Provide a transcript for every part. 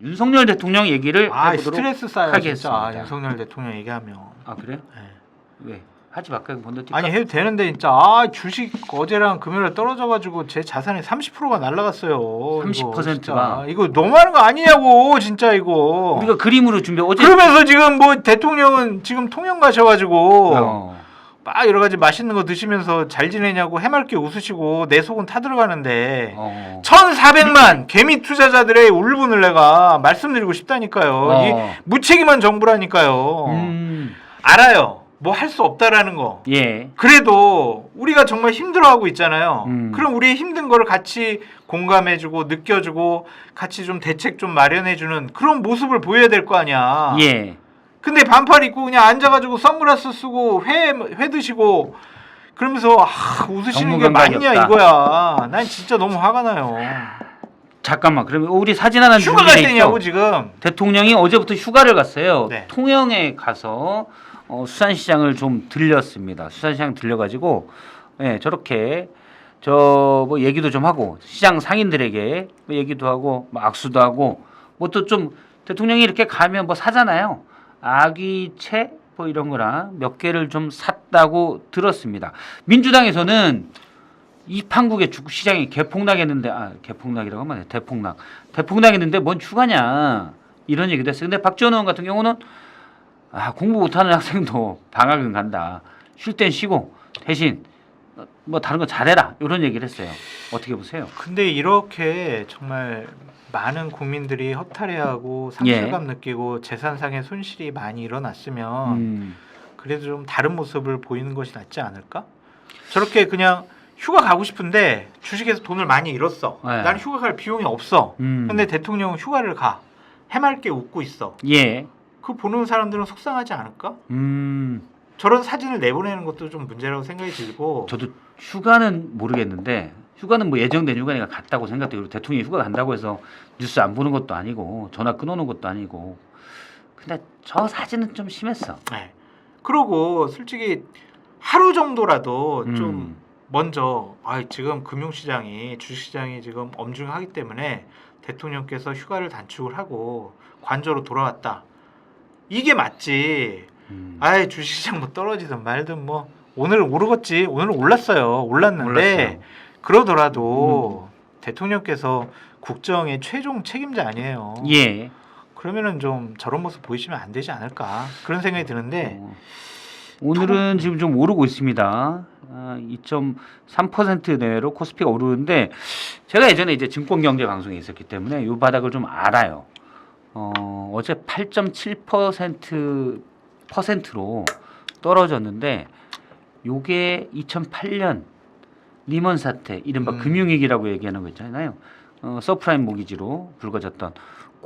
윤석열 대통령 얘기를 해보도록 스트레스 쌓여 하겠습니다. 진짜. 윤석열 대통령 얘기하면. 아 그래요? 네. 왜? 하지 말까요? 건너뛸까? 아니 해도 되는데 진짜 주식 어제랑 금요일에 떨어져가지고 제 자산이 30%가 날라갔어요. 30%가 이거 너무하는 거 아니냐고 진짜 이거. 우리가 그림으로 준비 어제 그러면서 지금 뭐 대통령은 지금 통영 가셔가지고 어. 막 여러 가지 맛있는 거 드시면서 잘 지내냐고 해맑게 웃으시고 내 속은 타들어가는데 1,400만 개미 투자자들의 울분을 내가 말씀드리고 싶다니까요. 이 무책임한 정부라니까요. 알아요. 뭐 할 수 없다라는 거. 예. 그래도 우리가 정말 힘들어하고 있잖아요. 음. 그럼 우리의 힘든 거를 같이 공감해주고 느껴주고 같이 좀 대책 좀 마련해주는 그런 모습을 보여야 될 거 아니야. 예. 근데 반팔 입고 그냥 앉아가지고 선글라스 쓰고 회 드시고 그러면서 웃으시는 게 맞냐 이거야. 난 진짜 너무 화가 나요. 잠깐만. 그러면 우리 사진 하나 휴가 갈 때냐고 지금. 대통령이 어제부터 휴가를 갔어요. 네. 통영에 가서 수산시장을 좀 들렸습니다. 수산시장 들려가지고 저렇게 뭐 얘기도 좀 하고 시장 상인들에게 뭐 얘기도 하고 뭐 악수도 하고 뭐 또 좀 대통령이 이렇게 가면 뭐 사잖아요. 아귀채 뭐 이런 거나 몇 개를 좀 샀다고 들었습니다. 민주당에서는 이 판국의 시장이 개폭락했는데 개폭락이라고 하면 대폭락했는데 뭔 휴가냐 이런 얘기도 했어요. 근데 박지원 의원 같은 경우는 공부 못하는 학생도 방학은 간다. 쉴 땐 쉬고 대신 뭐 다른 거 잘해라 이런 얘기를 했어요. 어떻게 보세요? 근데 이렇게 정말 많은 국민들이 허탈해하고 상실감 느끼고 재산상의 손실이 많이 일어났으면 그래도 좀 다른 모습을 보이는 것이 낫지 않을까? 저렇게 그냥 휴가 가고 싶은데 주식에서 돈을 많이 잃었어. 나는 휴가 갈 비용이 없어. 근데 대통령은 휴가를 가. 해맑게 웃고 있어. 예. 그 보는 사람들은 속상하지 않을까? 저런 사진을 내보내는 것도 좀 문제라고 생각이 들고. 저도 휴가는 모르겠는데 휴가는 뭐 예정된 휴가니까 갔다고 생각돼요. 대통령이 휴가 간다고 해서 뉴스 안 보는 것도 아니고 전화 끊어놓은 것도 아니고. 근데 저 사진은 좀 심했어. 네. 그러고 솔직히 하루 정도라도 좀 먼저 지금 금융시장이 주식시장이 지금 엄중하기 때문에 대통령께서 휴가를 단축을 하고 관저로 돌아왔다. 이게 맞지. 주식시장 뭐 떨어지든 말든 뭐 오늘 오르겠지. 오늘은 올랐는데 그러더라도 대통령께서 국정의 최종 책임자 아니에요. 예. 그러면은 좀 저런 모습 보이시면 안 되지 않을까 그런 생각이 드는데 오늘은 지금 좀 오르고 있습니다. 2.3% 내외로 코스피가 오르는데 제가 예전에 이제 증권경제 방송에 있었기 때문에 이 바닥을 좀 알아요. 어제 8.7%로 떨어졌는데 요게 2008년 리먼 사태 이른바 금융위기라고 얘기하는 거 있잖아요. 서프라임 모기지로 불거졌던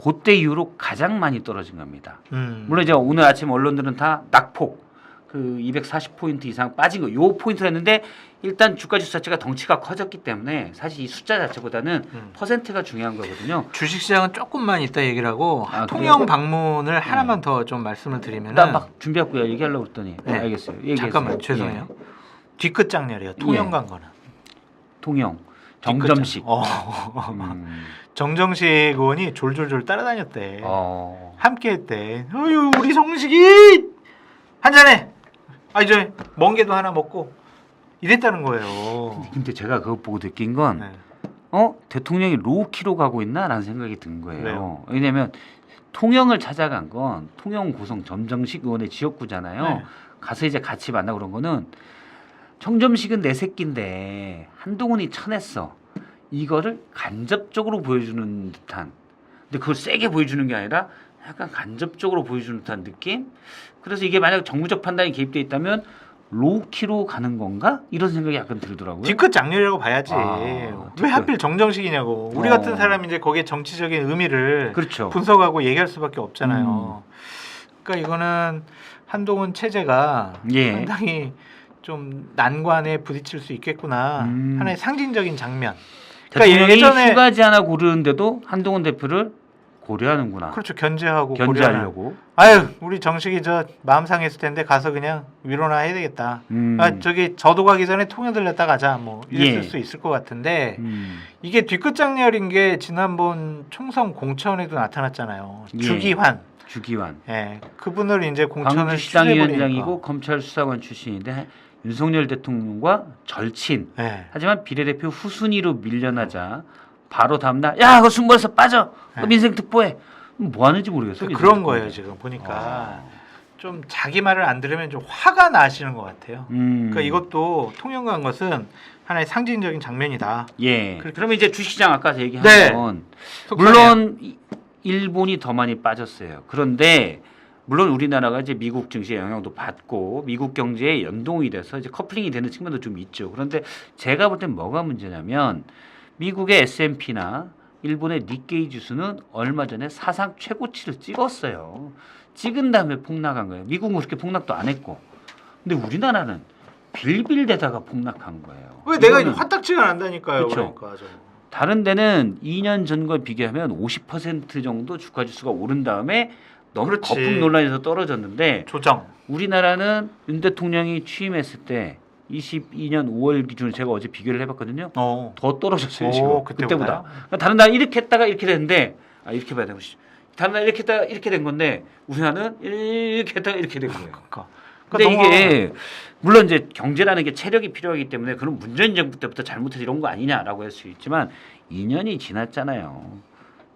그때 이후로 가장 많이 떨어진 겁니다. 물론 이제 오늘 아침 언론들은 다 낙폭 240포인트 이상 빠진 거 요 포인트를 했는데 일단 주가지수 자체가 덩치가 커졌기 때문에 사실 이 숫자 자체보다는 퍼센트가 중요한 거거든요. 주식시장은 조금만 이따 얘기를 하고 통영 그래요? 방문을 하나만 더 좀 말씀을 드리면 나 막 준비하고 얘기하려고 그랬더니 네. 알겠어요. 얘기했어요. 잠깐만 죄송해요. 뒤끝 장렬이에요. 통영 간 거는. 통영 정점식 정정식 의원이 졸졸졸 따라다녔대. 함께했대. 우리 정식이 한잔해. 이제 멍게도 하나 먹고 이랬다는 거예요. 근데 제가 그거 보고 느낀 건 네. 대통령이 로우키로 가고 있나라는 생각이 든 거예요. 왜요? 왜냐하면 통영을 찾아간 건 통영 고성 정정식 의원의 지역구잖아요. 네. 가서 이제 같이 만나고 그런 거는 정점식은 내 새끼인데 한동훈이 쳐냈어. 이거를 간접적으로 보여주는 듯한. 근데 그걸 세게 보여주는 게 아니라 약간 간접적으로 보여주는 듯한 느낌. 그래서 이게 만약 정무적 판단이 개입돼 있다면 로우키로 가는 건가? 이런 생각이 약간 들더라고요. 뒤끝 장렬이라고 봐야지. 왜 하필 정정식이냐고. 우리 같은 사람이 이제 거기에 정치적인 의미를 그렇죠. 분석하고 얘기할 수밖에 없잖아요. 그러니까 이거는 한동훈 체제가 상당히 좀 난관에 부딪힐 수 있겠구나. 하나의 상징적인 장면. 대통령이 휴가지 하나 고르는데도 한동훈 대표를 고려하는구나. 그렇죠. 견제하고 견제하려고. 아유, 우리 정식이 저 마음 상했을 텐데 가서 그냥 위로나 해야 되겠다. 저기 저도 가기 전에 통영 들렸다 가자. 뭐 이랬을 예. 수 있을 것 같은데 이게 뒤끝장렬인 게 지난번 총선 공천에도 나타났잖아요. 예. 주기환. 예, 그분을 이제 공천을 광주시당위원장이고 검찰수사관 출신인데 윤석열 대통령과 절친. 예. 하지만 비례대표 후순위로 밀려나자 바로 다음날 야, 그거 순번에서 빠져. 너 네. 민생 특보해. 뭐 하는지 모르겠어요. 그런 거예요 지금 보니까. 아. 좀 자기 말을 안 들으면 좀 화가 나시는 것 같아요. 그러니까 이것도 통영 간 것은 하나의 상징적인 장면이다. 예. 그러면 이제 주시장 아까 얘기한 네. 건 속상해요. 물론 일본이 더 많이 빠졌어요. 그런데 물론 우리나라가 이제 미국 증시에 영향도 받고 미국 경제에 연동이 돼서 이제 커플링이 되는 측면도 좀 있죠. 그런데 제가 볼 땐 뭐가 문제냐면 미국의 S&P나 일본의 니케이 지수는 얼마 전에 사상 최고치를 찍었어요. 찍은 다음에 폭락한 거예요. 미국은 그렇게 폭락도 안 했고. 근데 우리나라는 빌빌대다가 폭락한 거예요. 왜 내가 이거는 화딱지가 난다니까요. 그쵸. 그러니까 좀. 다른 데는 2년 전과 비교하면 50% 정도 주가 지수가 오른 다음에 너무 그렇지. 거품 논란에서 떨어졌는데 조정. 우리나라는 윤 대통령이 취임했을 때 22년 5월 기준으로 제가 어제 비교를 해봤거든요. 더 떨어졌어요 지금 그때보다. 그러니까 다른 나라 이렇게 했다가 이렇게 됐는데 이렇게 봐야 되고 다른 나라 이렇게 했다가 이렇게 된 건데 우리나라는 이렇게 했다가 이렇게 된 거예요. 근데 이게 물론 이제 경제라는 게 체력이 필요하기 때문에 그런 문재인 정부 때부터 잘못해서 이런 거 아니냐라고 할 수 있지만 2년이 지났잖아요.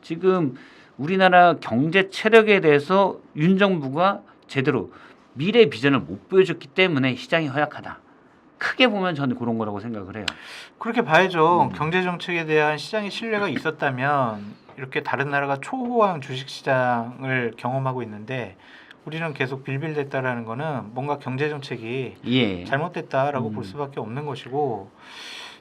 지금 우리나라 경제 체력에 대해서 윤 정부가 제대로 미래 비전을 못 보여줬기 때문에 시장이 허약하다. 크게 보면 저는 그런 거라고 생각을 해요. 그렇게 봐야죠. 경제 정책에 대한 시장의 신뢰가 있었다면 이렇게 다른 나라가 초호황 주식 시장을 경험하고 있는데 우리는 계속 빌빌댔다라는 거는 뭔가 경제 정책이 예. 잘못됐다라고 볼 수밖에 없는 것이고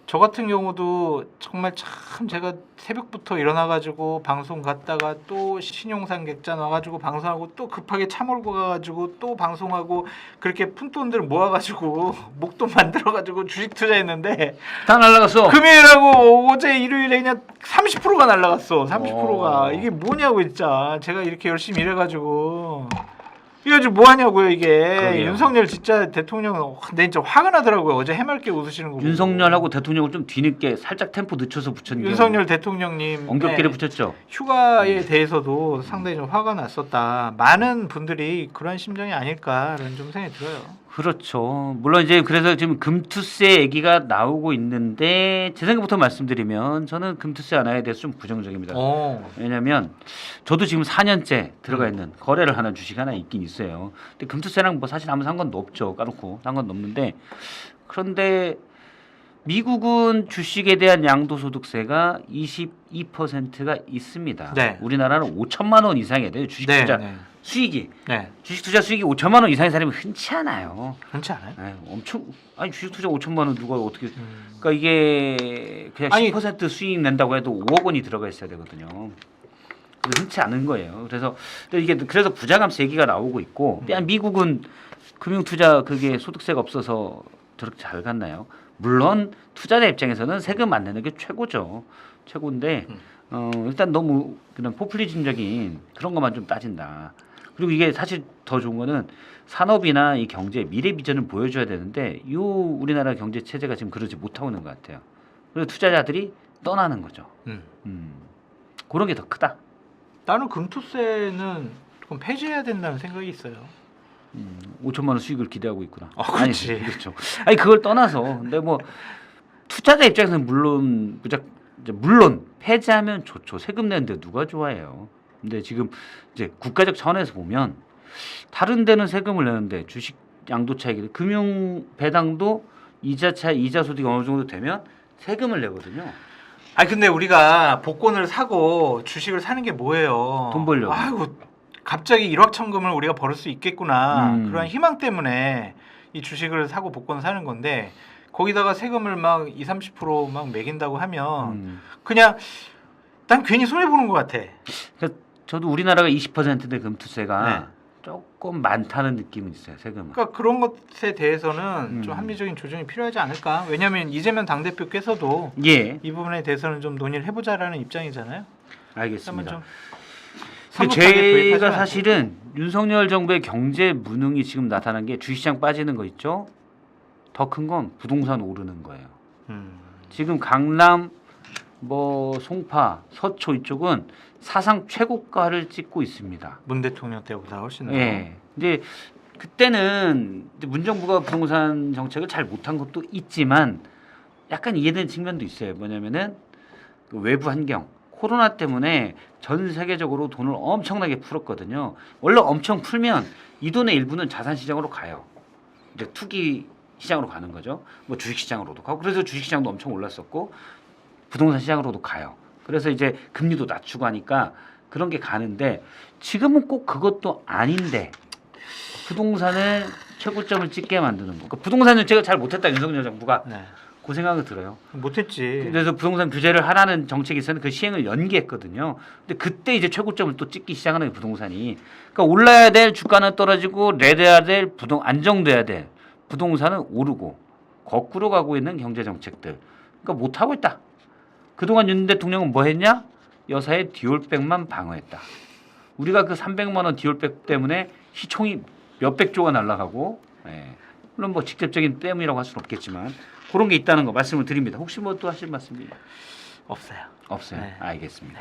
저 같은 경우도 정말 참 제가 새벽부터 일어나가지고 방송 갔다가 또 신용상 객잔 와가지고 방송하고 또 급하게 차 몰고 가가지고 또 방송하고 그렇게 푼돈들 모아가지고 목돈 만들어가지고 주식 투자했는데 다 날라갔어. 금요일하고 어제 일요일에 그냥 30%가 날라갔어. 30%가 이게 뭐냐고 진짜 제가 이렇게 열심히 일해가지고 이거 지금 뭐 하냐고요 이게. 그러게요. 윤석열 진짜 대통령 내 진짜 화가 나더라고요. 어제 해맑게 웃으시는 거 보고. 윤석열하고 대통령을 좀 뒤늦게 살짝 템포 늦춰서 붙였는데 윤석열 대통령님 엉겹기를 붙였죠. 휴가에 대해서도 상당히 좀 화가 났었다. 많은 분들이 그런 심정이 아닐까라는 좀 생각이 들어요. 그렇죠. 물론 이제 그래서 지금 금투세 얘기가 나오고 있는데 제 생각부터 말씀드리면 저는 금투세 완화에 대해서 좀 부정적입니다. 왜냐하면 저도 지금 4년째 들어가 있는 거래를 하는 주식 하나 있긴 있어요. 근데 금투세랑 뭐 사실 아무 상관도 없죠. 까놓고 상관도 없는데 그런데 미국은 주식에 대한 양도소득세가 22%가 있습니다. 네. 우리나라는 5천만 원 이상이 돼요. 주식 투자 수익이. 주식 투자 수익이 5천만 원 이상의 사람이 흔치 않아요. 그렇지 않아요? 엄청 주식 투자 5천만 원 누가 어떻게 그러니까 이게 그냥 10% 수익 낸다고 해도 5억 원이 들어가 있어야 되거든요. 흔치 않은 거예요. 그래서 이게 그래서 부자감세 얘기가 나오고 있고 미국은 금융 투자 그게 소득세가 없어서 저렇게 잘 갔나요? 물론 투자자 입장에서는 세금 안 내는 게 최고죠. 최고인데 일단 너무 그냥 포퓰리즘적인 그런 것만 좀 따진다. 그리고 이게 사실 더 좋은 거는 산업이나 이 경제 미래 비전을 보여줘야 되는데 이 우리나라 경제 체제가 지금 그러지 못하고 있는 것 같아요. 그래서 투자자들이 떠나는 거죠. 그런 게 더 크다. 나는 금투세는 조금 폐지해야 된다는 생각이 있어요. 5천만 원 수익을 기대하고 있구나. 그렇지. 아니, 그렇죠. 아니 그걸 떠나서 근데 뭐 투자자 입장에서는 물론 폐지하면 좋죠. 세금 내는데 누가 좋아해요. 근데 지금 이제 국가적 차원에서 보면 다른 데는 세금을 내는데 주식 양도 차익, 금융 배당도 이자 소득이 어느 정도 되면 세금을 내거든요. 근데 우리가 복권을 사고 주식을 사는 게 뭐예요? 돈 벌려고. 아이고 갑자기 일확천금을 우리가 벌을 수 있겠구나. 그런 희망 때문에 이 주식을 사고 복권 사는 건데 거기다가 세금을 막 20-30% 매긴다고 하면 그냥 난 괜히 손해 보는 것 같아. 그러니까 저도 우리나라가 20%인데 금투세가 조금 많다는 느낌은 있어요. 세금은. 그러니까 그런 것에 대해서는 좀 합리적인 조정이 필요하지 않을까? 왜냐하면 이재명 당대표께서도 이 부분에 대해서는 좀 논의를 해보자라는 입장이잖아요. 알겠습니다. 성급하게 도입하지 제가 마시고. 사실은 윤석열 정부의 경제 무능이 지금 나타난 게 주식시장 빠지는 거 있죠. 더 큰 건 부동산 오르는 거예요. 지금 강남, 뭐 송파, 서초 이쪽은 사상 최고가를 찍고 있습니다. 문 대통령 때보다 훨씬 더. 예. 이제 그때는 이제 문정부가 부동산 정책을 잘 못한 것도 있지만 약간 이해되는 측면도 있어요. 뭐냐면은 그 외부 환경, 코로나 때문에 전 세계적으로 돈을 엄청나게 풀었거든요. 원래 엄청 풀면 이 돈의 일부는 자산 시장으로 가요. 이제 투기 시장으로 가는 거죠. 뭐 주식 시장으로도 가고 그래서 주식 시장도 엄청 올랐었고 부동산 시장으로도 가요. 그래서 이제 금리도 낮추고 하니까 그런 게 가는데 지금은 꼭 그것도 아닌데 부동산을 최고점을 찍게 만드는 거. 그러니까 부동산 정책을 잘 못했다 윤석열 정부가 네. 그 생각이 들어요. 못했지. 그래서 부동산 규제를 하라는 정책이 있었는데 그 시행을 연기했거든요. 근데 그때 이제 최고점을 또 찍기 시작하는 게 부동산이. 그러니까 올라야 될 주가는 떨어지고 내려야 될 안정돼야 될 부동산은 오르고 거꾸로 가고 있는 경제 정책들. 그러니까 못 하고 있다. 그동안 윤 대통령은 뭐 했냐? 여사의 디올백만 방어했다. 우리가 그 300만 원 디올백 때문에 시총이 몇백조가 날아가고, 예. 물론 뭐 직접적인 때문이라고 할 수는 없겠지만 그런 게 있다는 거 말씀을 드립니다. 혹시 뭐 또 하실 말씀이 없어요. 없어요? 네. 알겠습니다.